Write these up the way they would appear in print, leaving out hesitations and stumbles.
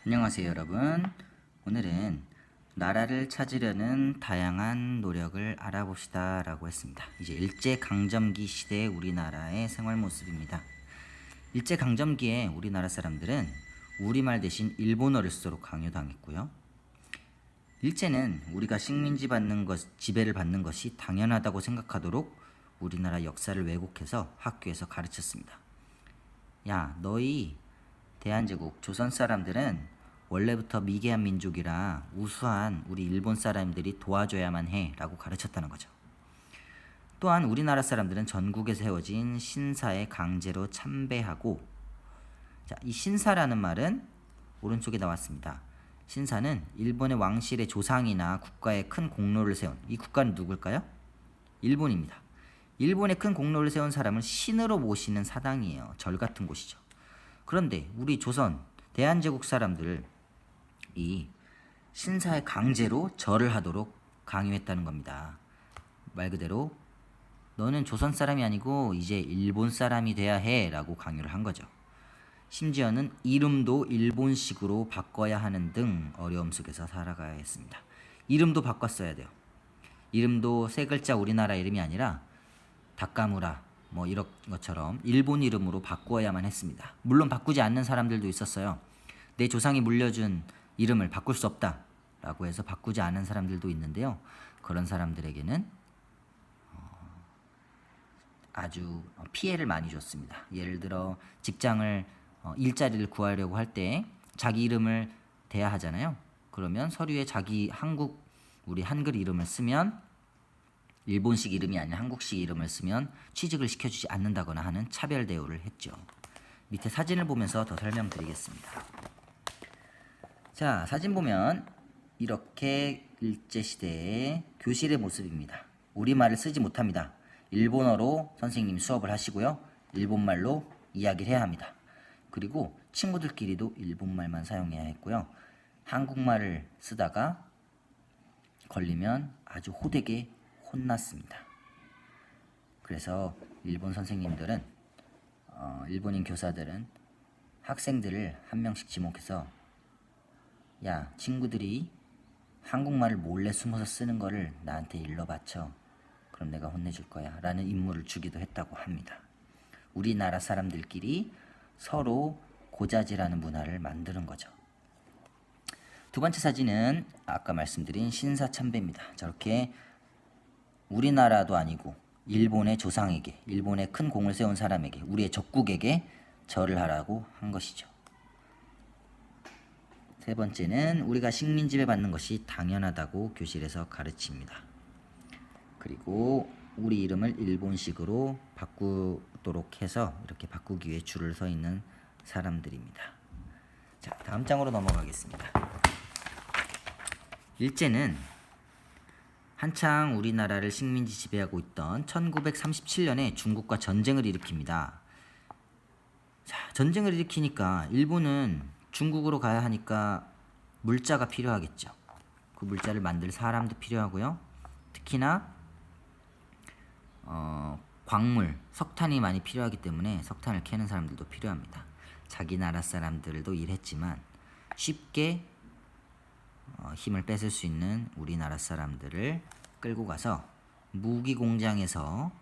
안녕하세요 여러분. 오늘은 나라를 찾으려는 다양한 노력을 알아봅시다 라고 했습니다. 이제 일제강점기 시대의 우리나라의 생활 모습입니다. 일제강점기에 우리나라 사람들은 우리말 대신 일본어를 쓰도록 강요당했고요. 일제는 우리가 식민지 받는 지배를 받는 것이 당연하다고 생각하도록 우리나라 역사를 왜곡해서 학교에서 가르쳤습니다. 야, 너희 대한제국 조선 사람들은 원래부터 미개한 민족이라 우수한 우리 일본 사람들이 도와줘야만 해 라고 가르쳤다는 거죠. 또한 우리나라 사람들은 전국에 세워진 신사에 강제로 참배하고, 자, 이 신사라는 말은 오른쪽에 나왔습니다. 신사는 일본의 왕실의 조상이나 국가에 큰 공로를 세운, 이 국가는 누굴까요? 일본입니다. 일본에 큰 공로를 세운 사람을 신으로 모시는 사당이에요. 절 같은 곳이죠. 그런데 우리 조선 대한제국 사람들을 이 신사에 강제로 절을 하도록 강요했다는 겁니다. 말 그대로 너는 조선 사람이 아니고 이제 일본 사람이 돼야 해 라고 강요를 한 거죠. 심지어는 이름도 일본식으로 바꿔야 하는 등 어려움 속에서 살아가야 했습니다. 이름도 바꿨어야 돼요. 이름도 세 글자 우리나라 이름이 아니라 다카무라 뭐 이런 것처럼 일본 이름으로 바꾸어야만 했습니다. 물론 바꾸지 않는 사람들도 있었어요. 내 조상이 물려준 이름을 바꿀 수 없다 라고 해서 바꾸지 않은 사람들도 있는데요. 그런 사람들에게는 아주 피해를 많이 줬습니다. 예를 들어 직장을 일자리를 구하려고 할 때 자기 이름을 대야 하잖아요. 그러면 서류에 자기 우리 한글 이름을 쓰면, 일본식 이름이 아닌 한국식 이름을 쓰면 취직을 시켜주지 않는다거나 하는 차별 대우를 했죠. 밑에 사진을 보면서 더 설명드리겠습니다. 자, 사진 보면 이렇게 일제시대의 교실의 모습입니다. 우리말을 쓰지 못합니다. 일본어로 선생님이 수업을 하시고요. 일본말로 이야기를 해야 합니다. 그리고 친구들끼리도 일본말만 사용해야 했고요. 한국말을 쓰다가 걸리면 아주 호되게 혼났습니다. 그래서 일본 선생님들은 일본인 교사들은 학생들을 한 명씩 지목해서, 야, 친구들이 한국말을 몰래 숨어서 쓰는 거를 나한테 일러 바쳐. 그럼 내가 혼내줄 거야 라는 임무를 주기도 했다고 합니다. 우리나라 사람들끼리 서로 고자질하는 문화를 만드는 거죠. 두 번째 사진은 아까 말씀드린 신사참배입니다. 저렇게 우리나라도 아니고 일본의 조상에게, 일본의 큰 공을 세운 사람에게, 우리의 적국에게 절을 하라고 한 것이죠. 세 번째는 우리가 식민지배 받는 것이 당연하다고 교실에서 가르칩니다. 그리고 우리 이름을 일본식으로 바꾸도록 해서 이렇게 바꾸기 위해 줄을 서 있는 사람들입니다. 자, 다음 장으로 넘어가겠습니다. 일제는 한창 우리나라를 식민지 지배하고 있던 1937년에 중국과 전쟁을 일으킵니다. 자, 전쟁을 일으키니까 일본은 중국으로 가야 하니까 물자가 필요하겠죠. 그 물자를 만들 사람도 필요하고요. 특히나 광물, 석탄이 많이 필요하기 때문에 석탄을 캐는 사람들도 필요합니다. 자기 나라 사람들도 일했지만 쉽게 힘을 뺏을 수 있는 우리나라 사람들을 끌고 가서 무기 공장에서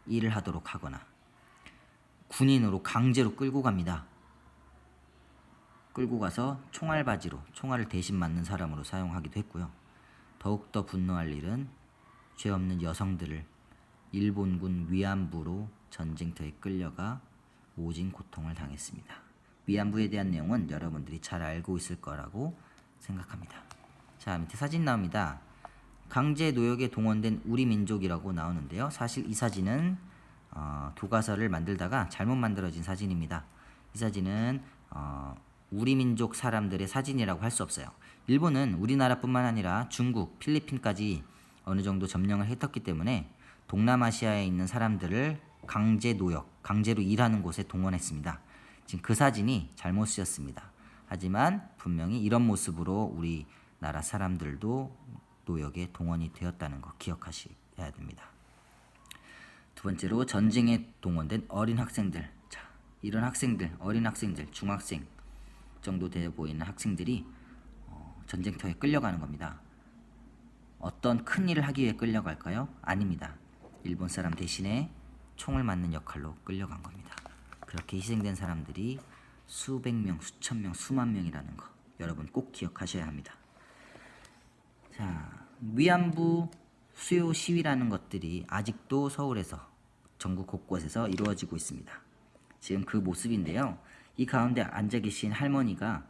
일을 하도록 하거나 군인으로 강제로 끌고 갑니다. 끌고 가서 총알바지로, 총알을 대신 맞는 사람으로 사용하기도 했고요. 더욱더 분노할 일은 죄 없는 여성들을 일본군 위안부로 전쟁터에 끌려가 모진 고통을 당했습니다. 위안부에 대한 내용은 여러분들이 잘 알고 있을 거라고 생각합니다. 자, 밑에 사진 나옵니다. 강제 노역에 동원된 우리 민족이라고 나오는데요. 사실 이 사진은 교과서를 만들다가 잘못 만들어진 사진입니다. 이 사진은 우리 민족 사람들의 사진이라고 할 수 없어요. 일본은 우리나라뿐만 아니라 중국, 필리핀까지 어느 정도 점령을 했었기 때문에 동남아시아에 있는 사람들을 강제 노역, 강제로 일하는 곳에 동원했습니다. 지금 그 사진이 잘못 쓰였습니다. 하지만 분명히 이런 모습으로 우리나라 사람들도 노역에 동원이 되었다는 거 기억하셔야 됩니다. 두 번째로 전쟁에 동원된 어린 학생들. 자, 이런 학생들, 어린 학생들, 중학생, 정도 돼 보이는 학생들이 전쟁터에 끌려가는 겁니다. 어떤 큰 일을 하기 위해 끌려갈까요? 아닙니다. 일본 사람 대신에 총을 맞는 역할로 끌려간 겁니다. 그렇게 희생된 사람들이 수백 명, 수천 명, 수만 명이라는 거 여러분 꼭 기억하셔야 합니다. 자, 위안부 수요 시위라는 것들이 아직도 서울에서 전국 곳곳에서 이루어지고 있습니다. 지금 그 모습인데요. 이 가운데 앉아 계신 할머니가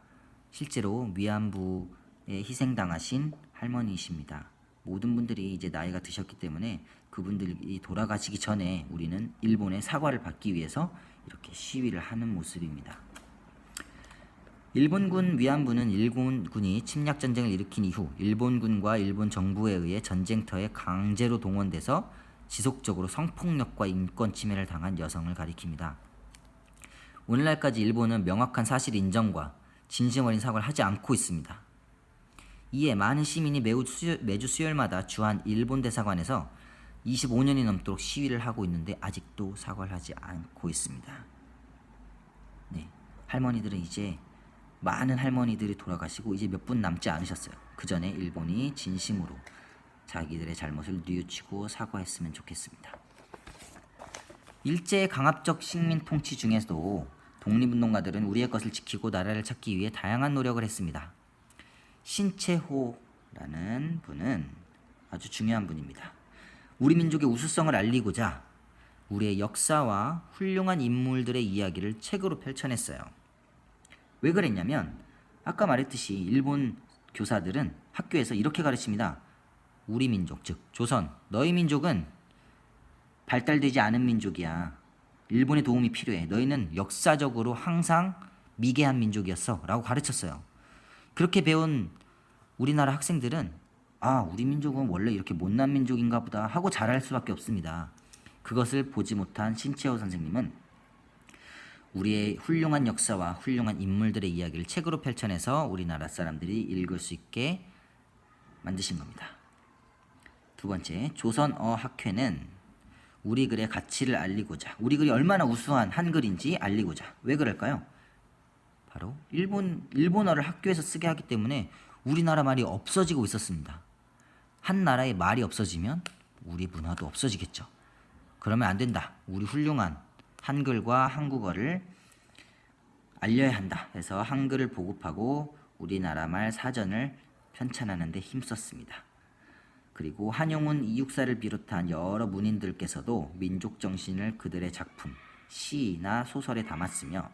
실제로 위안부에 희생당하신 할머니이십니다. 모든 분들이 이제 나이가 드셨기 때문에 그분들이 돌아가시기 전에 우리는 일본의 사과를 받기 위해서 이렇게 시위를 하는 모습입니다. 일본군 위안부는 일본군이 침략전쟁을 일으킨 이후 일본군과 일본 정부에 의해 전쟁터에 강제로 동원돼서 지속적으로 성폭력과 인권 침해를 당한 여성을 가리킵니다. 오늘날까지 일본은 명확한 사실 인정과 진심 어린 사과를 하지 않고 있습니다. 이에 많은 시민이 매주 수요일마다 주한 일본 대사관에서 25년이 넘도록 시위를 하고 있는데 아직도 사과를 하지 않고 있습니다. 네, 할머니들은 이제 많은 할머니들이 돌아가시고 이제 몇 분 남지 않으셨어요. 그 전에 일본이 진심으로 자기들의 잘못을 뉘우치고 사과했으면 좋겠습니다. 일제의 강압적 식민 통치 중에서도 독립운동가들은 우리의 것을 지키고 나라를 찾기 위해 다양한 노력을 했습니다. 신채호라는 분은 아주 중요한 분입니다. 우리 민족의 우수성을 알리고자 우리의 역사와 훌륭한 인물들의 이야기를 책으로 펼쳐냈어요. 왜 그랬냐면 아까 말했듯이 일본 교사들은 학교에서 이렇게 가르칩니다. 우리 민족, 즉 조선, 너희 민족은 발달되지 않은 민족이야. 일본의 도움이 필요해. 너희는 역사적으로 항상 미개한 민족이었어 라고 가르쳤어요. 그렇게 배운 우리나라 학생들은 우리 민족은 원래 이렇게 못난 민족인가 보다 하고 자랄 수밖에 없습니다. 그것을 보지 못한 신채호 선생님은 우리의 훌륭한 역사와 훌륭한 인물들의 이야기를 책으로 펼쳐내서 우리나라 사람들이 읽을 수 있게 만드신 겁니다. 두 번째, 조선어학회는 우리 글의 가치를 알리고자, 우리 글이 얼마나 우수한 한글인지 알리고자. 왜 그럴까요? 바로 일본어를 학교에서 쓰게 하기 때문에 우리나라 말이 없어지고 있었습니다. 한 나라의 말이 없어지면 우리 문화도 없어지겠죠. 그러면 안 된다. 우리 훌륭한 한글과 한국어를 알려야 한다 해서 한글을 보급하고 우리나라 말 사전을 편찬하는 데 힘썼습니다. 그리고 한용운 이육사를 비롯한 여러 문인들께서도 민족 정신을 그들의 작품, 시나 소설에 담았으며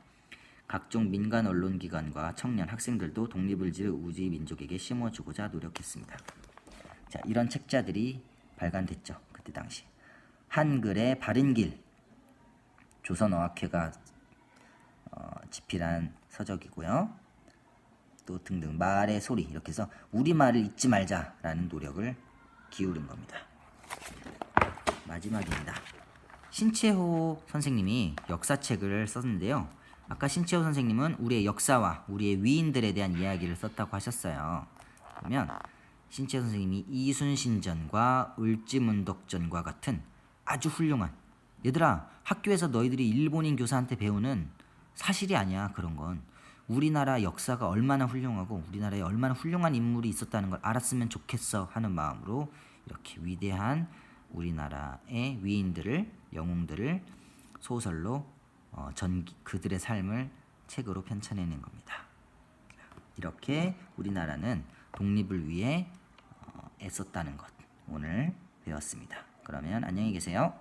각종 민간 언론기관과 청년 학생들도 독립의지를 우리 민족에게 심어주고자 노력했습니다. 자, 이런 책자들이 발간됐죠. 그때 당시 한글의 바른 길, 조선어학회가 집필한 서적이고요. 또 등등 말의 소리, 이렇게 해서 우리말을 잊지 말자라는 노력을 기울인 겁니다. 마지막입니다. 신채호 선생님이 역사책을 썼는데요. 아까 신채호 선생님은 우리의 역사와 우리의 위인들에 대한 이야기를 썼다고 하셨어요. 그러면 신채호 선생님이 이순신전과 을지문덕전과 같은 아주 훌륭한, 얘들아 학교에서 너희들이 일본인 교사한테 배우는 사실이 아니야. 그런 건 우리나라 역사가 얼마나 훌륭하고 우리나라에 얼마나 훌륭한 인물이 있었다는 걸 알았으면 좋겠어 하는 마음으로 이렇게 위대한 우리나라의 위인들을, 영웅들을 소설로 그들의 삶을 책으로 편찬해낸 겁니다. 이렇게 우리나라는 독립을 위해 애썼다는 것 오늘 배웠습니다. 그러면 안녕히 계세요.